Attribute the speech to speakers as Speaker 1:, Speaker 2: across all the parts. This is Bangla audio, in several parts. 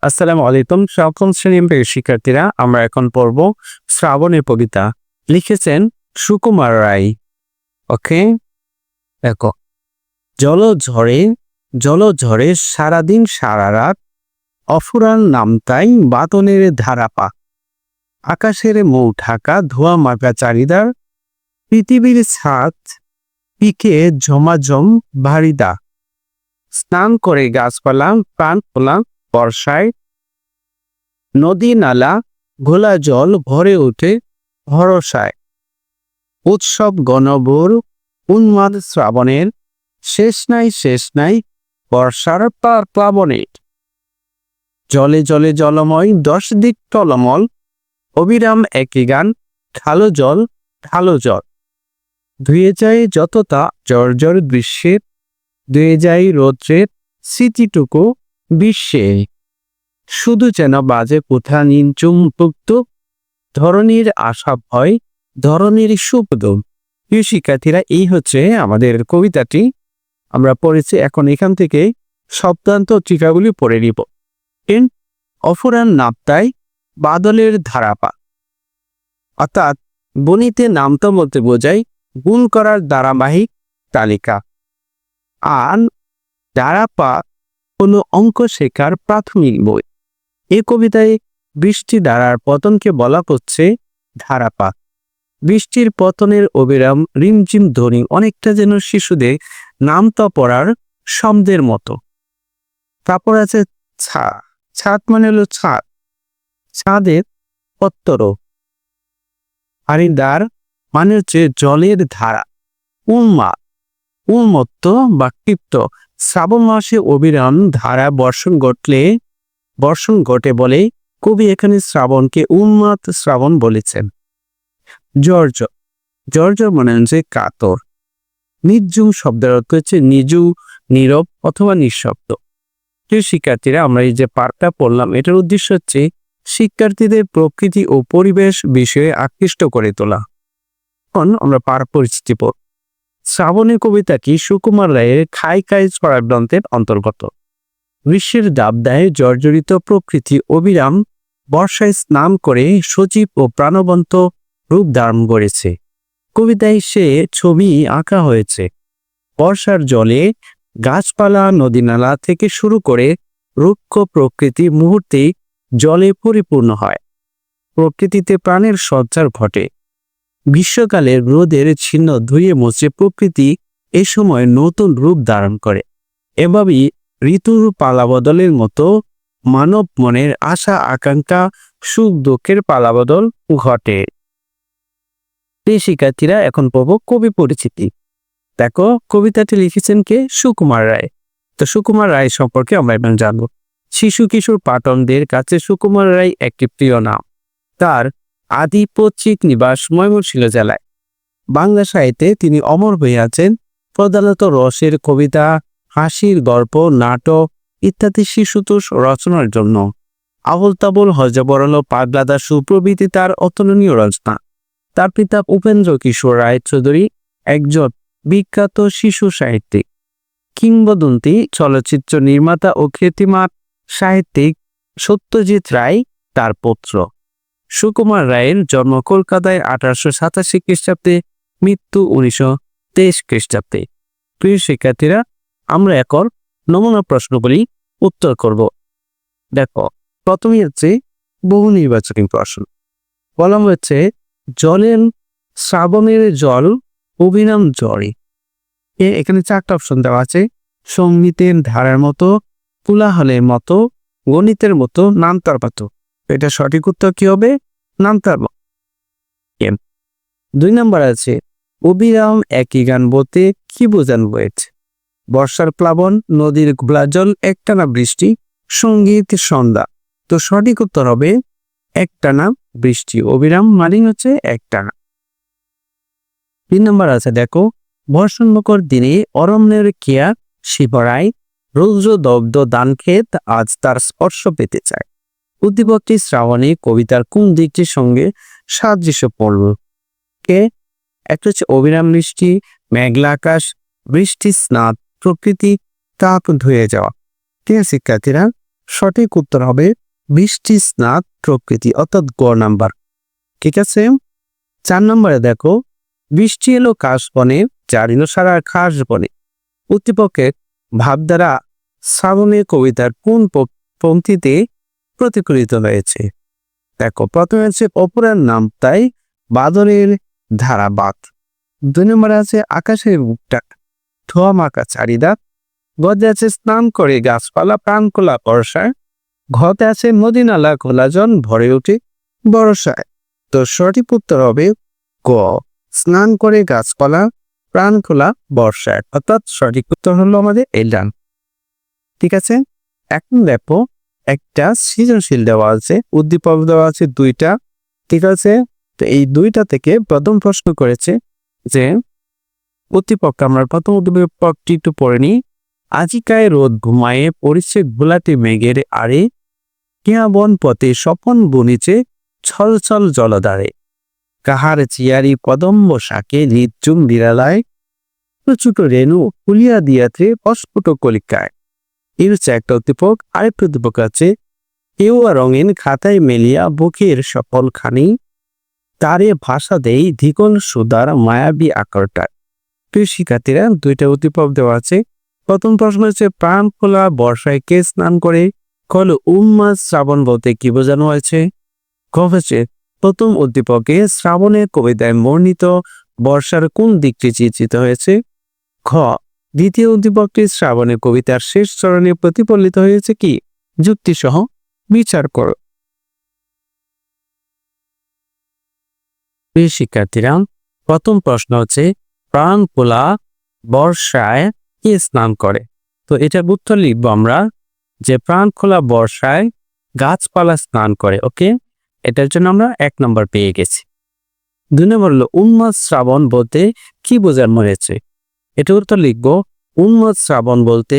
Speaker 1: আসসালামু আলাইকুম। সপ্তম শ্রেণীর শিক্ষার্থীরা, আমরা এখন পড়ব শ্রাবণের কবিতা। লিখেছেন সুকুমার রায়। ওকে, দেখো। জলঝড়ে জলঝড়ে সারাদিন সারা রাত, অফুরান নামতাই বাদনের ধারাপা, আকাশের মৌ ঢাকা ধোয়া মাখা চারিদার, পৃথিবীর ছাদ পিকে ঝমাঝম ভারিদা, স্নান করে গাছপালা প্রাণ খোলা বর্ষায়, নদী নালা ঘোলা জল ভরে ওঠে ভরসায়, উৎসব গণভোর উন্মাদ শ্রাবণের, শেষ নাই বর্ষার প্লাবনের। জলে জলে জলময় 10 দিক টলমল, অবিরাম একই গান ঢালো জল ঢালো জল, ধুয়ে যায় যতটা জর্জর দৃশ্যের, ধুয়ে যায় রৌদ্রের স্মৃতিটুকু বিশ্বে, শুধু যেন বাজে কোথা নিঞ্চুম মুক্ত, ধরনীর আশা ভয় ধরনীর সুপদম। প্রিয় শিক্ষার্থীরা, এই হচ্ছে আমাদের কবিতাটি। আমরা পড়েছি, এখন এখান থেকে শব্দান্ত টিকাগুলি পড়ে নিব। অফুরান নামতায় বাদলের ধারাপা, অর্থাৎ গণিতে নামতা বলতে বোঝায় গুণ করার ধারাবাহিক তালিকা। আর ধারাপা হলো অঙ্ক শেখার প্রাথমিক বই। এই কবিতায় বৃষ্টি ধারার পতনকে বলা হচ্ছে ধারাপা। বৃষ্টির পতনের অবিরাম রিমঝিম ধ্বনি অনেকটা যেন শিশুদের নামতা পড়ার শব্দের মতো। তারপর আছে ছাদ মানে হলো ছাদ, ছাদের পত্তর। হারিদার মানে হচ্ছে জলের ধারা। উন্মত্ত বা ক্ষিপ্ত। শ্রাবণ মাসে অবিরাম ধারা বর্ষণ ঘটে বলে কবি এখানে শ্রাবণকে উন্মাদ শ্রাবণ বলেছেন। জর্জর মানে হচ্ছে কাতর। নির্জুম শব্দের অর্থ হচ্ছে নিজু, নীরব অথবা নিঃশব্দ। প্রিয় শিক্ষার্থীরা, আমরা এই যে পাঠটা পড়লাম, এটার উদ্দেশ্য হচ্ছে শিক্ষার্থীদের প্রকৃতি ও পরিবেশ বিষয়ে আকৃষ্ট করে তোলা। এখন আমরা পাঠ পরিচিতি পড়ব। শ্রাবণের কবিতাটি সুকুমার রায়ের খাই খাই ছড়া গ্রন্থের অন্তর্গত। গ্রীষ্মের দাবদাহে জর্জরিত প্রকৃতি অবিরাম বর্ষায় স্নান করে সজীব ও প্রাণবন্ত রূপ ধারণ করেছে। কবিতায় সে ছবি আঁকা হয়েছে। বর্ষার জলে গাছপালা নদীনালা থেকে শুরু করে রুক্ষ প্রকৃতি মুহূর্তেই জলে পরিপূর্ণ হয়। প্রকৃতিতে প্রাণের সঞ্চার ঘটে। গ্রীষ্মকালের রোদের ছিন্ন ধুয়ে মুছে প্রকৃতি এ সময় নতুন রূপ ধারণ করে। এভাবেই ঋতুর পালাবদলের মতো মানব মনের আশা আকাঙ্ক্ষা সুখ দুঃখের পালাবদল ঘটে। শিক্ষার্থীরা, এখন পড়ব কবি পরিচিতি। দেখো, কবিতাটি লিখেছেন কে? সুকুমার রায়। তো সুকুমার রায় সম্পর্কে আমরা এখন জানবো। শিশু কিশোর পাঠকদের কাছে সুকুমার রায় একটি প্রিয় নাম। তার আদি পৈতৃক নিবাস ময়মনসিংহ জেলায়। বাংলা সাহিত্যে তিনি অমর হয়ে আছেন প্রধানত রসের কবিতা, হাসির গল্প, নাটক ইত্যাদি শিশুতোষ রচনার জন্য। আবুল তাবুল, হযবরল, পাগলা দাশু প্রভৃতি তার অতুলনীয় রচনা। তার পিতা উপেন্দ্র কিশোর রায় চৌধুরী একজন বিখ্যাত শিশু সাহিত্যিক। কিংবদন্তি চলচ্চিত্র নির্মাতা ও খ্যাতিমান সাহিত্যিক সত্যজিৎ রায় তার পুত্র। সুকুমার রায়ের জন্ম কলকাতায় 1887 খ্রিস্টাব্দে, মৃত্যু 1923 খ্রিস্টাব্দে। প্রিয় শিক্ষার্থীরা, আমরা এখন নমুনা প্রশ্নগুলি উত্তর করব। দেখো, প্রথমেই হচ্ছে বহু নির্বাচনী প্রশ্ন। বলা হচ্ছে শ্রাবণের জল অবিরাম ঝরে। এখানে 4টা অপশন দেওয়া আছে। সঙ্গীতের ধারার মতো, কোলাহলের মতো, গণিতের মতো, নামতার মতো। এটা সঠিক উত্তর কি হবে? নামতার মতো। 2 নম্বর আছে অবিরাম একই গান বলতে কি বোঝানো হয়েছে? বর্ষার প্লাবন, নদীর ঘোলা জল, একটানা বৃষ্টি, সঙ্গীত, সন্ধ্যা। তো সঠিক উত্তর হবে একটানা বৃষ্টি। অবিরাম মানে হচ্ছে একটানা। 3 নম্বর আছে, দেখো, বর্ষণমুখর দিনে অরণ্যের কেয়া শিবরায়, রৌদ্র দগ্ধ ধানক্ষেত আজ তার স্পর্শ পেতে চায়। উদ্দীপকটি শ্রাবণে কবিতার কোন দিকটির সঙ্গে সাদৃশ্যপূর্ণ? একটা হচ্ছে অবিরাম বৃষ্টি, মেঘলা আকাশ, বৃষ্টি স্নাত প্রকৃতি, তাপ ধুয়ে যাওয়া। ঠিক আছে শিক্ষার্থীরা, সঠিক উত্তর হবে বৃষ্টি স্নাত প্রকৃতি, অর্থাৎ গ নাম্বার। ঠিক আছে। 4 নম্বরে দেখো, বৃষ্টি এলো কাশ বনে, যার এলো সারা খাস বনে। উদ্দীপকের ভাব দ্বারা শ্রাবণের কবিতার কোন পংক্তিতে প্রতিফলিত হয়েছে? দেখো, প্রথমে আছে অপরার নাম তাই বাদরের ধারাবাত। 2 নম্বরে আছে আকাশের বুকটা ধোয়া মাখা চারিদাত। গদ্যে আছে স্নান করে গাছপালা প্রাণ খোলা বর্ষায়। ঘতে আছে নদী নালা খোলা জল ভরে ওঠে বর্ষায়। তো সঠিক উত্তর হবে গ, স্নান করে গাছপালা প্রাণ খোলা বর্ষায়, অর্থাৎ সঠিক উত্তর হলো আমাদের এই ডান। ঠিক আছে। এখন দেখো, একটা সৃজনশীল দেওয়া আছে, উদ্দীপক দেওয়া আছে 2টা। ঠিক আছে। তো এই 2টা থেকে প্রথম প্রশ্ন করেছে যে উদ্দীপক, আমরা প্রথম উদ্দীপকটি একটু পড়ে নিই। আজিকায় রোদ ঘুমায়ে পড়িছে ঘোলাটে মেঘের আরে, কেয়া বন পথে স্বপন বনিছে ছল ছল জলধারে। কাহার চিয়ারি কদম্ব শাকে হৃদচুম বিড়ালায়, ছোট রেণু ফুলিয়া দিয়াছে অস্ফুট কলিকায়। এই হচ্ছে একটা উদ্দীপক। আরেকটা উদ্দীপক আছে, কেউয়া রঙিন খাতায় মেলিয়া বুকের সফল খানি, তারে ভাষা দেই ধিকল সুদার মায়াবী আকরটায়। প্রিয় শিক্ষার্থীরা, 2টা উদ্দীপক দেওয়া আছে। প্রথম প্রশ্ন হচ্ছে প্রাণ খোলা বর্ষায় কে স্নান করে? কল উন্মাদ শ্রাবণ বলতে কি বোঝানো হয়েছে? ক হচ্ছে প্রথম উদ্দীপকে শ্রাবণের কবিতায় বর্ণিত বর্ষার কোন দিকটি চিত্রিত হয়েছে? খ, দ্বিতীয় উদ্দীপকটি শ্রাবণের কবিতার শেষ চরণে প্রতিফলিত হয়েছে কি? যুক্তি সহ বিচার করো। প্রিয় শিক্ষার্থীরা, প্রথম প্রশ্ন হচ্ছে প্রাণ খোলা বর্ষায় কে স্নান করে? তো এটার উত্তর লিখবো আমরা যে প্রাণ খোলা বর্ষায় গাছপালা স্নান করে। ওকে, এটার জন্য আমরা 1 নম্বর পেয়ে গেছি। 2 নম্বর হলো উন্মাদ শ্রাবণ বলতে কি বোঝানো হয়েছে? এটা উত্তর লিখবো উন্মাদ শ্রাবণ বলতে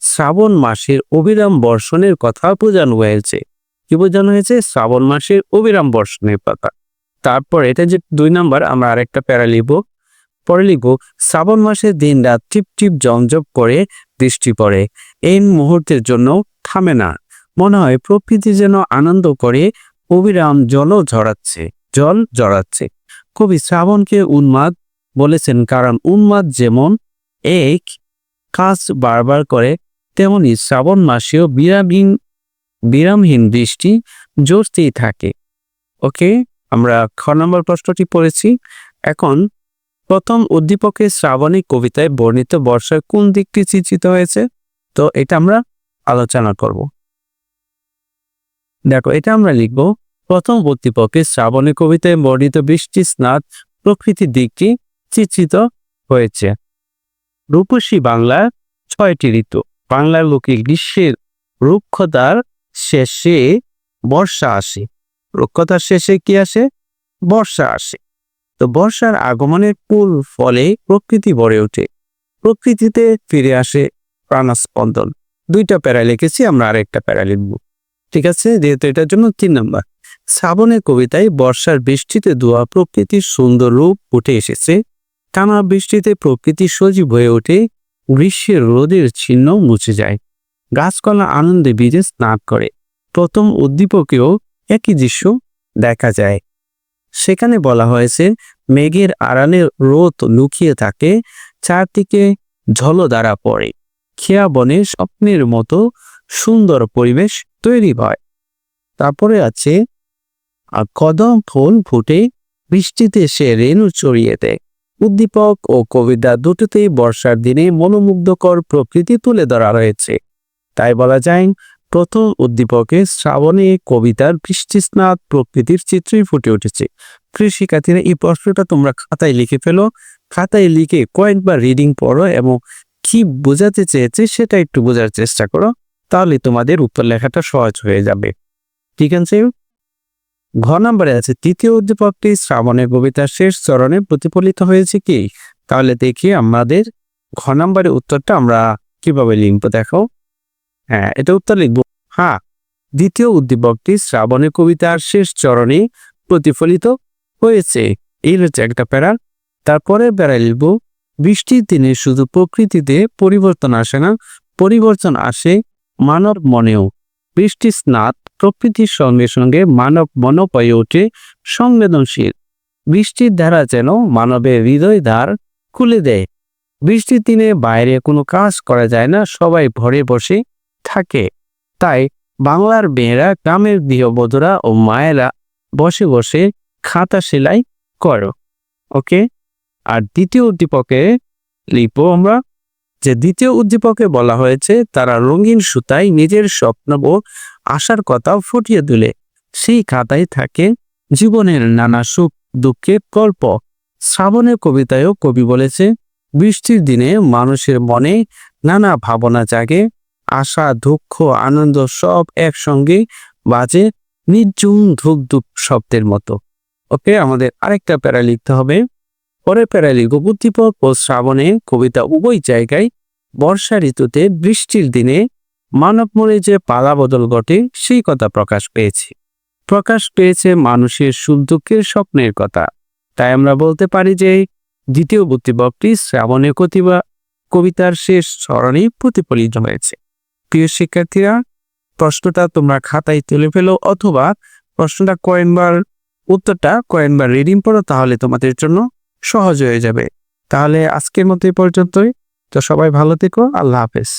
Speaker 1: শ্রাবণ মাসের অবিরাম বর্ষণের কথা বোঝানো হয়েছে। কি বোঝানো হয়েছে? শ্রাবণ মাসের অবিরাম বর্ষণের কথা। তারপর এটা যে 2 নম্বর, আমরা আরেকটা প্যারা লিখবো। পরে লিখবো শ্রাবণ মাসে দিন রাত টিপ টিপ জমজম করে বৃষ্টি পড়ে, এই মুহূর্তের জন্য থামে না, মনে হয় প্রকৃতি যেন আনন্দ করে অবিরাম জল ঝরাচ্ছে। কবি শ্রাবণকে উন্মাদ বলেছেন কারণ উন্মাদ যেমন এক কাজ বারবার করে, তেমনি শ্রাবণ মাসেও বিরামহীন বৃষ্টি ঝরতেই থাকে। ওকে, আমরা খ নম্বর প্রশ্নটি পড়েছি। এখন প্রথম উদ্দীপকে শ্রাবণী কবিতায় বর্ণিত বর্ষার কোন দিকটি চিত্রিত হয়েছে? তো এটা আমরা আলোচনা করব। দেখো, এটা আমরা লিখব প্রথম উদ্দীপকে শ্রাবণী কবিতায় বর্ণিত বৃষ্টি স্নাত প্রকৃতির দিকটি চিত্রিত হয়েছে। রূপসী বাংলার 6টি ঋতু। বাংলার লোকে গ্রীষ্মের রুক্ষতার শেষে বর্ষা আসে। রুক্ষতার শেষে কি আসে? বর্ষা আসে। তো বর্ষার আগমনের ফলে প্রকৃতি ভরে ওঠে, প্রকৃতিতে ফিরে আসে প্রাণস্পন্দন। 2টা প্যারা লিখেছি, আমরা আরেকটা প্যারা লিখব। ঠিক আছে, যেহেতু এটার জন্য 3 নম্বর। শ্রাবণের কবিতায় বর্ষার বৃষ্টিতে ধোয়া প্রকৃতির সুন্দর রূপ উঠে এসেছে। টানা বৃষ্টিতে প্রকৃতি সজীব হয়ে ওঠে, গ্রীষ্মের রোদের চিহ্ন মুছে যায়, গাছপালা আনন্দে ভিজে স্নান করে। প্রথম উদ্দীপকেও একই দৃশ্য দেখা যায়। সেখানে বলা হয়েছে মেঘের আড়ালে রোদ লুকিয়ে থাকে, চারদিকে ঝলধারা পড়ে, খেয়া বনে স্বপ্নের মতো সুন্দর পরিবেশ তৈরি হয়। তারপরে আছে কদম ফুল ফুটে বৃষ্টিতে সে রেণু চড়িয়ে দেয়। উদ্দীপক ও কবিতা দুটোতেই বর্ষার দিনে মনোমুগ্ধকর প্রকৃতি তুলে ধরা রয়েছে। তাই বলা যায় প্রথম উদ্দীপকে শ্রাবণে কবিতার বৃষ্টিস্নাত প্রকৃতির চিত্রই ফুটে উঠেছে। প্রিয় শিক্ষার্থীরা, এই প্রশ্নটা তোমরা খাতায় লিখে ফেলো। খাতায় লিখে কয়েকবার রিডিং পড়ো এবং কি বোঝাতে চেয়েছে সেটা একটু বোঝার চেষ্টা করো, তাহলে তোমাদের উত্তর লেখাটা সহজ হয়ে যাবে। ঠিক আছে। ঘ নম্বরে আছে তৃতীয় উদ্দীপকটি শ্রাবণের কবিতার শেষ চরণে প্রতিফলিত হয়েছে কি? তাহলে দেখি আমাদের ঘ নম্বরের উত্তরটা আমরা কিভাবে লিখবো। দেখো, হ্যাঁ, এটা উত্তর লিখবো। হ্যাঁ, দ্বিতীয় উদ্দীপকটি শ্রাবণের কবিতার শেষ চরণে প্রতিফলিত হয়েছে। এই হচ্ছে একটা প্যারা। তারপরে প্যারা লিখবো বৃষ্টির দিনে শুধু প্রকৃতিতে পরিবর্তন আসে না, পরিবর্তন আসে মানব মনেও। বৃষ্টি স্নাত প্রকৃতির সঙ্গে সঙ্গে মানব মনোপয়ে ওঠে সংবেদনশীল। বৃষ্টির ধারা যেন মানবের হৃদয় দ্বার খুলে দেয়। বৃষ্টির দিনে বাইরে কোনো কাজ করা যায় না, সবাই ঘরে বসে থাকে। তাই বাংলার মেয়েরা, গ্রামের গৃহবধূরা ও মায়েরা বসে বসে খাতা সেলাই করো। ওকে, আর দ্বিতীয় উদ্দীপকে লিখবো আমরা যে দ্বিতীয় উদ্দীপকে বলা হয়েছে তারা রঙিন সুতায় নিজের স্বপ্ন ও আশার কথা ফুটিয়ে তুলে। সেই খাতায় থাকে জীবনের নানা সুখ দুঃখের গল্প। শ্রাবণের কবিতায়ও কবি বলেছে, বৃষ্টির দিনে মানুষের মনে নানা ভাবনা জাগে, আশা দুঃখ আনন্দ সব একসঙ্গে বাজে নির্ঝুম ধুক ধুক শব্দের মতো। ওকে, আমাদের আরেকটা প্যারা লিখতে হবে। পরের প্যারা লিখব, উদ্দীপক ও শ্রাবণে কবিতা উভয় জায়গায় বর্ষা ঋতুতে বৃষ্টির দিনে মানব মনে যে পালা বদল ঘটে সেই কথা প্রকাশ পেয়েছে মানুষের সুখ দুঃখের স্বপ্নের কথা। তাই আমরা বলতে পারি যে দ্বিতীয় উদ্দীপকটি শ্রাবণের কবিতার শেষ চরণে প্রতিফলিত হয়েছে। প্রিয় শিক্ষার্থীরা, প্রশ্নটা তোমরা খাতায় তুলে ফেলো অথবা প্রশ্নটা উত্তরটা কয়েকবার রিডিং পড়ো, তাহলে তোমাদের জন্য সহজ হয়ে যাবে। তাহলে আজকের মতো এই পর্যন্তই। তো সবাই ভালো থেকো, আল্লাহ হাফেজ।